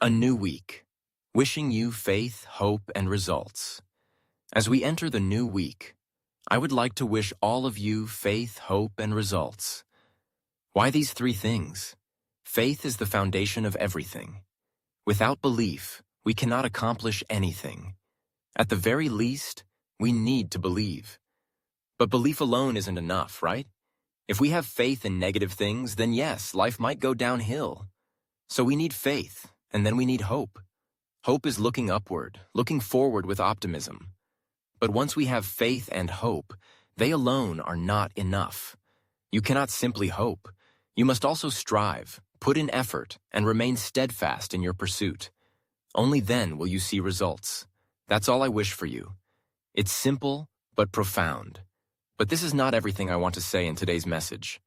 A new week. Wishing you faith, hope, and results. As we enter the new week, I would like to wish all of you faith, hope, and results. Why these three things? Faith is the foundation of everything. Without belief, we cannot accomplish anything. At the very least, we need to believe. But belief alone isn't enough, right? If we have faith in negative things, then yes, life might go downhill. So we need faith, and then we need hope. Hope is looking upward, looking forward with optimism. But once we have faith and hope, they alone are not enough. You cannot simply hope. You must also strive, put in effort, and remain steadfast in your pursuit. Only then will you see results. That's all I wish for you. It's simple, but profound. But this is not everything I want to say in today's message.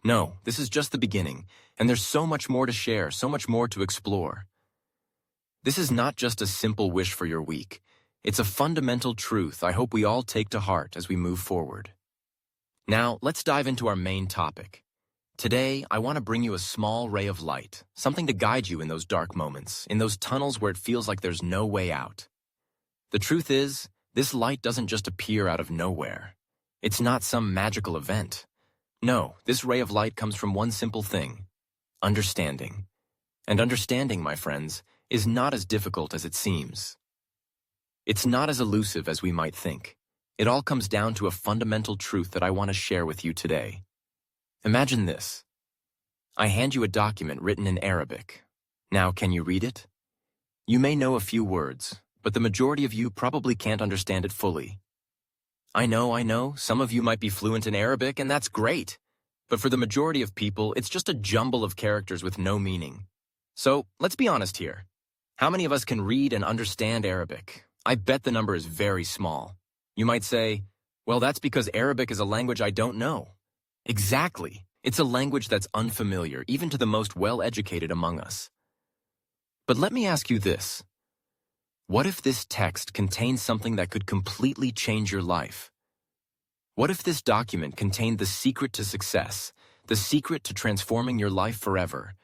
No, this is just the beginning, and there's so much more to share, so much more to explore. This is not just a simple wish for your week. It's a fundamental truth I hope we all take to heart as we move forward. Now, let's dive into our main topic. Today, I want to bring you a small ray of light, something to guide you in those dark moments, in those tunnels where it feels like there's no way out. The truth is, this light doesn't just appear out of nowhere. It's not some magical event. No, this ray of light comes from one simple thing: understanding. And understanding, my friends, is not as difficult as it seems. It's not as elusive as we might think. It all comes down to a fundamental truth that I want to share with you today. Imagine this. I hand you a document written in Arabic. Now, can you read it? You may know a few words, but the majority of you probably can't understand it fully. I know, some of you might be fluent in Arabic, and that's great. But for the majority of people, it's just a jumble of characters with no meaning. So, let's be honest here. How many of us can read and understand Arabic? I bet the number is very small. You might say, well, that's because Arabic is a language I don't know. Exactly. It's a language that's unfamiliar, even to the most well-educated among us. But let me ask you this. What if this text contains something that could completely change your life? What if this document contained the secret to success, the secret to transforming your life forever,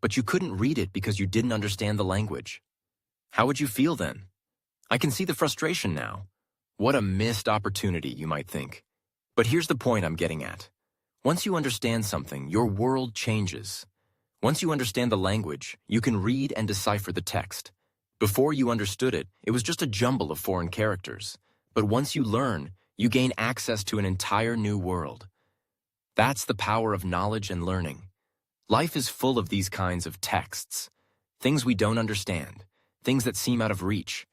but you couldn't read it because you didn't understand the language? How would you feel then? I can see the frustration now. What a missed opportunity, you might think. But here's the point I'm getting at. Once you understand something, your world changes. Once you understand the language, you can read and decipher the text. Before you understood it, it was just a jumble of foreign characters. But once you learn, you gain access to an entire new world. That's the power of knowledge and learning. Life is full of these kinds of texts, things we don't understand, things that seem out of reach.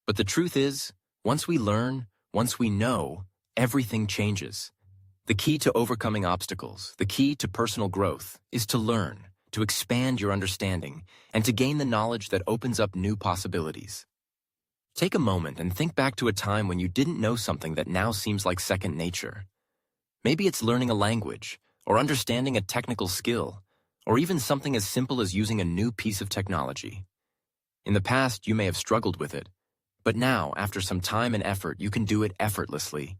But the truth is, once we learn, once we know, everything changes. The key to overcoming obstacles, the key to personal growth, is to learn, to expand your understanding, and to gain the knowledge that opens up new possibilities. Take a moment and think back to a time when you didn't know something that now seems like second nature. Maybe it's learning a language, or understanding a technical skill, or even something as simple as using a new piece of technology. In the past, you may have struggled with it, but now, after some time and effort, you can do it effortlessly.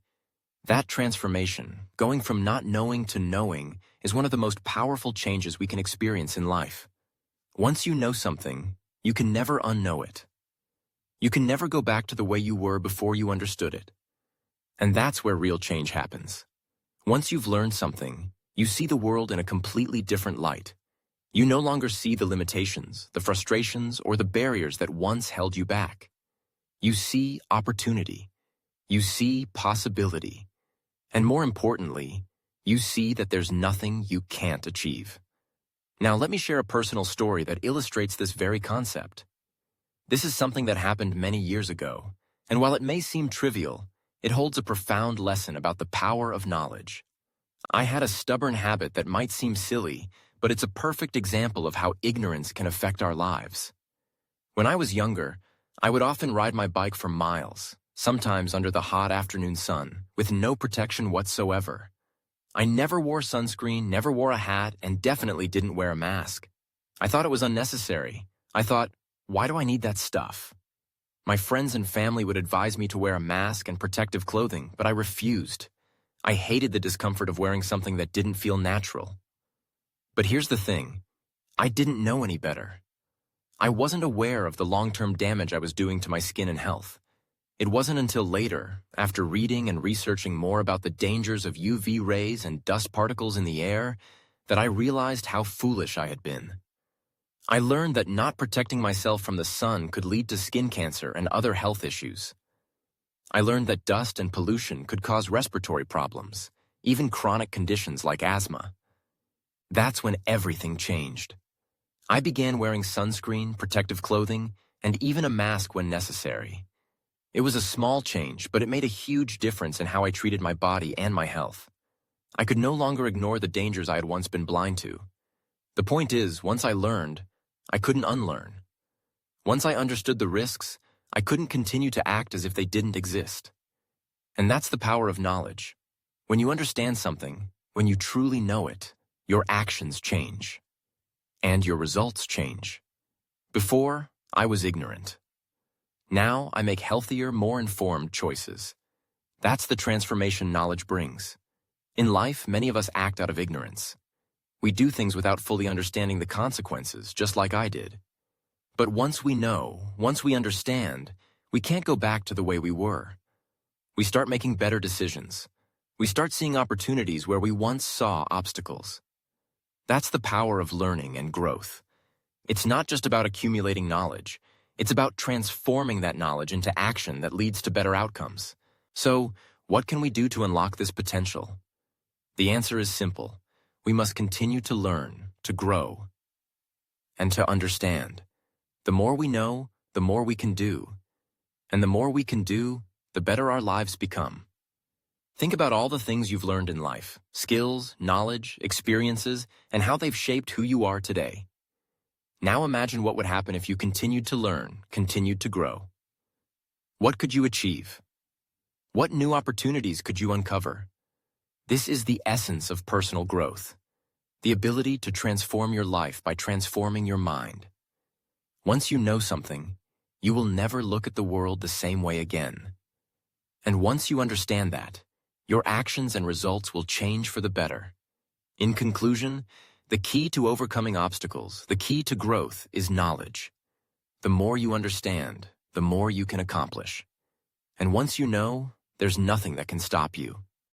That transformation, going from not knowing to knowing, is one of the most powerful changes we can experience in life. Once you know something, you can never unknow it. You can never go back to the way you were before you understood it. And that's where real change happens. Once you've learned something, you see the world in a completely different light. You no longer see the limitations, the frustrations, or the barriers that once held you back. You see opportunity. You see possibility. And more importantly, you see that there's nothing you can't achieve. Now, let me share a personal story that illustrates this very concept. This is something that happened many years ago, and while it may seem trivial, it holds a profound lesson about the power of knowledge. I had a stubborn habit that might seem silly, but it's a perfect example of how ignorance can affect our lives. When I was younger, I would often ride my bike for miles, sometimes under the hot afternoon sun, with no protection whatsoever. I never wore sunscreen, never wore a hat, and definitely didn't wear a mask. I thought it was unnecessary. I thought, why do I need that stuff? My friends and family would advise me to wear a mask and protective clothing, but I refused. I hated the discomfort of wearing something that didn't feel natural. But here's the thing. I didn't know any better. I wasn't aware of the long-term damage I was doing to my skin and health. It wasn't until later, after reading and researching more about the dangers of UV rays and dust particles in the air, that I realized how foolish I had been. I learned that not protecting myself from the sun could lead to skin cancer and other health issues. I learned that dust and pollution could cause respiratory problems, even chronic conditions like asthma. That's when everything changed. I began wearing sunscreen, protective clothing, and even a mask when necessary. It was a small change, but it made a huge difference in how I treated my body and my health. I could no longer ignore the dangers I had once been blind to. The point is, once I learned, I couldn't unlearn. Once I understood the risks, I couldn't continue to act as if they didn't exist. And that's the power of knowledge. When you understand something, when you truly know it, your actions change. And your results change. Before, I was ignorant. Now, I make healthier, more informed choices. That's the transformation knowledge brings. In life, many of us act out of ignorance. We do things without fully understanding the consequences, just like I did. But once we know, once we understand, we can't go back to the way we were. We start making better decisions. We start seeing opportunities where we once saw obstacles. That's the power of learning and growth. It's not just about accumulating knowledge. It's about transforming that knowledge into action that leads to better outcomes. So, what can we do to unlock this potential? The answer is simple. We must continue to learn, to grow, and to understand. The more we know, the more we can do. And the more we can do, the better our lives become. Think about all the things you've learned in life, skills, knowledge, experiences, and how they've shaped who you are today. Now imagine what would happen if you continued to learn, continued to grow. What could you achieve? What new opportunities could you uncover? This is the essence of personal growth, the ability to transform your life by transforming your mind. Once you know something, you will never look at the world the same way again. And once you understand that, your actions and results will change for the better. In conclusion, the key to overcoming obstacles, the key to growth is knowledge. The more you understand, the more you can accomplish. And once you know, there's nothing that can stop you.